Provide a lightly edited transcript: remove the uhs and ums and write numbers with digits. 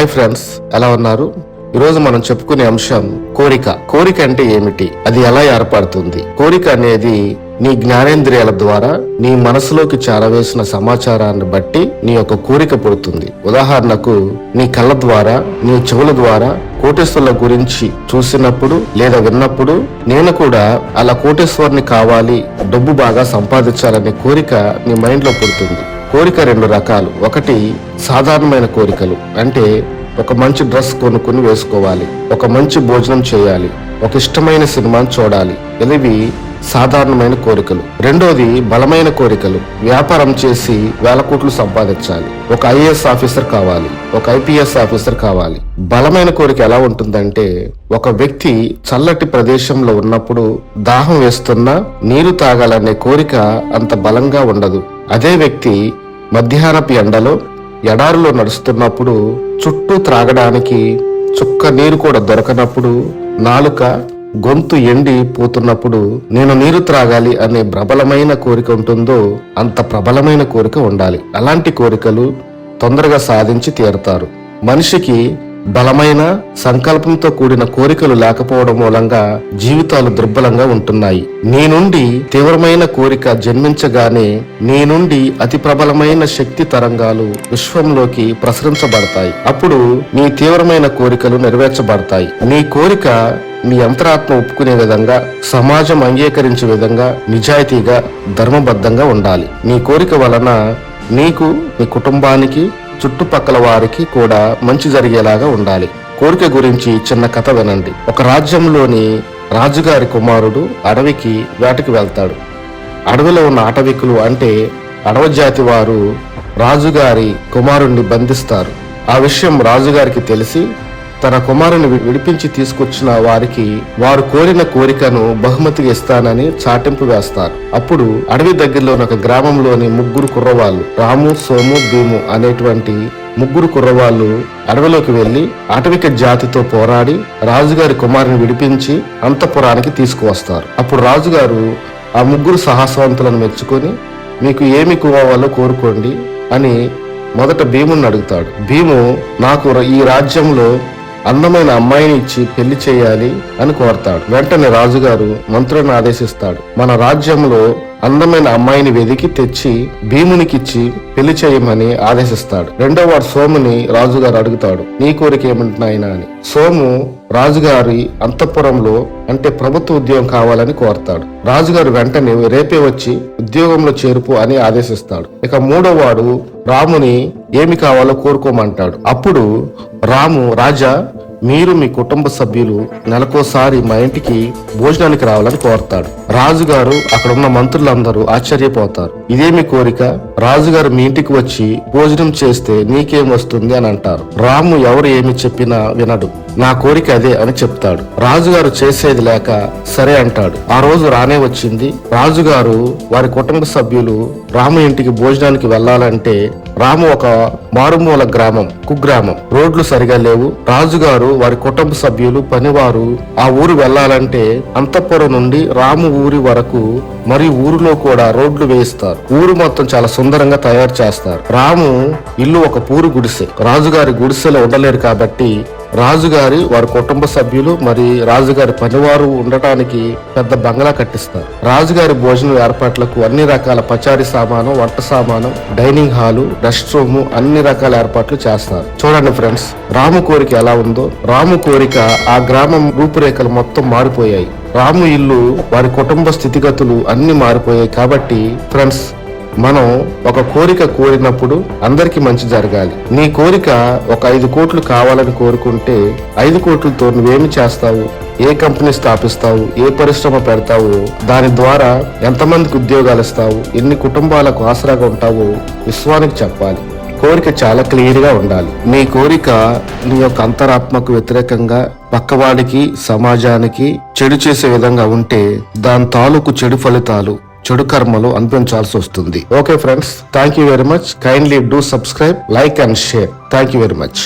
Hi friends, ఎలా ఉన్నారు? ఈరోజు మనం చెప్పుకునే అంశం కోరిక. కోరిక అంటే ఏమిటి? అది ఎలా ఏర్పడుతుంది? కోరిక అనేది నీ జ్ఞానేంద్రియాల ద్వారా నీ మనసులోకి చేరవేసిన సమాచారాన్ని బట్టి నీ యొక్క కోరిక పుడుతుంది. ఉదాహరణకు నీ కళ్ళ ద్వారా, నీ చెవుల ద్వారా కోటేశ్వర్ల గురించి చూసినప్పుడు లేదా విన్నప్పుడు నేను కూడా అలా కోటేశ్వర్ని కావాలి, డబ్బు బాగా సంపాదించాలనే కోరిక నీ మైండ్ లో పుడుతుంది. కోరిక రెండు రకాలు. ఒకటి సాధారణమైన కోరికలు, అంటే ఒక మంచి డ్రెస్ కొనుక్కుని వేసుకోవాలి, ఒక మంచి భోజనం చేయాలి, ఒక ఇష్టమైన సినిమాని చూడాలి. ఇవి సాధారణమైన కోరికలు. రెండోది బలమైన కోరికలు. వ్యాపారం చేసి వేల కోట్లు సంపాదించాలి, ఒక ఐఏఎస్ ఆఫీసర్ కావాలి, ఒక ఐపీఎస్ ఆఫీసర్ కావాలి. బలమైన కోరిక ఎలా ఉంటుందంటే, ఒక వ్యక్తి చల్లటి ప్రదేశంలో ఉన్నప్పుడు దాహం వేస్తున్నా నీరు తాగాలనే కోరిక అంత బలంగా ఉండదు. అదే వ్యక్తి మధ్యాహ్నపు ఎండలో ఎడారిలో నడుస్తున్నప్పుడు చుట్టూ త్రాగడానికి చుక్క నీరు కూడా దొరకనప్పుడు, నాలుక గొంతు ఎండి పోతున్నప్పుడు నేను నీరు త్రాగాలి అనే ప్రబలమైన కోరిక ఉంటుందో అంత ప్రబలమైన కోరిక ఉండాలి. అలాంటి కోరికలు తొందరగా సాధించి తీరుతారు. మనిషికి బలమైన సంకల్పంతో కూడిన కోరికలు లేకపోవడం మూలంగా జీవితాలు దుర్బలంగా ఉంటున్నాయి. నీ నుండి తీవ్రమైన కోరిక జన్మించగానే నీ నుండి అతి ప్రబలమైన శక్తి తరంగాలు విశ్వంలోకి ప్రసరించబడతాయి. అప్పుడు నీ తీవ్రమైన కోరికలు నెరవేర్చబడతాయి. నీ కోరిక మీ అంతరాత్మ ఒప్పుకునే విధంగా, సమాజం అంగీకరించే విధంగా, నిజాయితీగా, ధర్మబద్ధంగా ఉండాలి. నీ కోరిక వలన నీకు, నీ కుటుంబానికి, చుట్టుపక్కల వారికి కూడా మంచి జరిగేలాగా ఉండాలి. కోరిక గురించి చిన్న కథ వినండి. ఒక రాజ్యంలోని రాజుగారి కుమారుడు అడవికి వేటకి వెళ్తాడు. అడవిలో ఉన్న అటవికులు, అంటే అడవి జాతి వారు రాజుగారి కుమారుణ్ణి బంధిస్తారు. ఆ విషయం రాజుగారికి తెలిసి తన కుమారుని విడిపించి తీసుకొచ్చిన వారికి వారు కోరిన కోరికను బహుమతిగా ఇస్తానని చాటింపు వేస్తారు. అప్పుడు అడవి దగ్గరలోని ఒక గ్రామంలోని ముగ్గురు కుర్రవాళ్ళు, రాము, సోము, భీము అనేటువంటి ముగ్గురు కుర్రవాళ్ళు అడవిలోకి వెళ్లి అటవిక జాతితో పోరాడి రాజుగారి కుమారుని విడిపించి అంతఃపురానికి తీసుకువస్తారు. అప్పుడు రాజుగారు ఆ ముగ్గురు సాహసవంతులను మెచ్చుకొని, మీకు ఏమి కావాలో కోరుకోండి అని మొదట భీముని అడుగుతాడు. భీము, నాకు ఈ రాజ్యంలో అందమైన అమ్మాయిని ఇచ్చి పెళ్లి చేయాలి అని కోరతాడు. వెంటనే రాజుగారు మంత్రులను ఆదేశిస్తాడు. మన రాజ్యంలో అందమైన అమ్మాయిని వెదికి తెచ్చి భీమునికిచ్చి పెళ్లి చేయమని ఆదేశిస్తాడు. రెండో వాడు సోముని రాజుగారు అడుగుతాడు, నీ కోరిక ఏమంటున్నాయినా అని. సోము రాజుగారి అంతఃపురంలో, అంటే ప్రభుత్వ ఉద్యోగం కావాలని కోరతాడు. రాజుగారు వెంటనే రేపే వచ్చి ఉద్యోగంలో చేరుపు అని ఆదేశిస్తాడు. ఇక మూడో వాడు రాముని ఏమి కావాలో కోరుకోమంటాడు. అప్పుడు రాము, రాజా, మీరు మీ కుటుంబ సభ్యులు నెలకోసారి మా ఇంటికి భోజనానికి రావాలని కోరతాడు. రాజుగారు, అక్కడ ఉన్న మంత్రులందరూ ఆశ్చర్యపోతారు. ఇదేమి కోరిక? రాజుగారు మీ ఇంటికి వచ్చి భోజనం చేస్తే నీకేం వస్తుంది అని అంటారు. రాము ఎవరు ఏమి చెప్పినా వినడు. నా కోరిక అదే అని చెప్తాడు. రాజుగారు చేసేది లేక సరే అంటాడు. ఆ రోజు రానే వచ్చింది. రాజుగారు వారి కుటుంబ సభ్యులు రాము ఇంటికి భోజనానికి వెళ్లాలంటే, రాము ఒక మారుమూల గ్రామం, కుగ్రామం, రోడ్లు సరిగా లేవు. రాజుగారు వారి కుటుంబ సభ్యులు, పనివారు ఆ ఊరు వెళ్లాలంటే అంతఃపురం నుండి రాము ఊరి వరకు మరియు ఊరిలో కూడా రోడ్లు వేయిస్తారు. ఊరు మొత్తం చాలా సుందరంగా తయారు చేస్తారు. రాము ఇల్లు ఒక పూరు గుడిసె. రాజుగారి గుడిసెలో ఉండలేరు కాబట్టి రాజుగారి వారి కుటుంబ సభ్యులు మరి రాజుగారి పనివారు ఉండటానికి పెద్ద బంగ్లా కట్టిస్తారు. రాజుగారి భోజనం ఏర్పాట్లకు అన్ని రకాల పచారీ సామాను, వంట సామాను, డైనింగ్ హాలు, రెస్ట్ రూమ్, అన్ని రకాల ఏర్పాట్లు చేస్తారు. చూడండి ఫ్రెండ్స్, రాము కోరిక ఎలా ఉందో. రాము కోరిక ఆ గ్రామం రూపురేఖలు మొత్తం మారిపోయాయి. రాము ఇల్లు, వారి కుటుంబ స్థితిగతులు అన్ని మారిపోయాయి. కాబట్టి ఫ్రెండ్స్, మనం ఒక కోరిక కోరినప్పుడు అందరికి మంచి జరగాలి. నీ కోరిక ఒక 5 కోట్లు కావాలని కోరుకుంటే 5 కోట్లతో నువ్వేమి చేస్తావు? ఏ కంపెనీ స్థాపిస్తావు? ఏ పరిశ్రమ పెడతావు? దాని ద్వారా ఎంతమందికి ఉద్యోగాలు ఇస్తావు? ఎన్ని కుటుంబాలకు ఆసరాగా ఉంటావో విశ్వానికి చెప్పాలి. కోరిక చాలా క్లియర్ గా ఉండాలి. నీ కోరిక నీ యొక్క అంతరాత్మకు వ్యతిరేకంగా పక్కవాడికి, సమాజానికి చెడు చేసే విధంగా ఉంటే దాని తాలూకు చెడు ఫలితాలు, చెడు కర్మలు అనిపించాల్సి వస్తుంది. Okay friends, thank you very much. Kindly do subscribe, like and share. Thank you very much.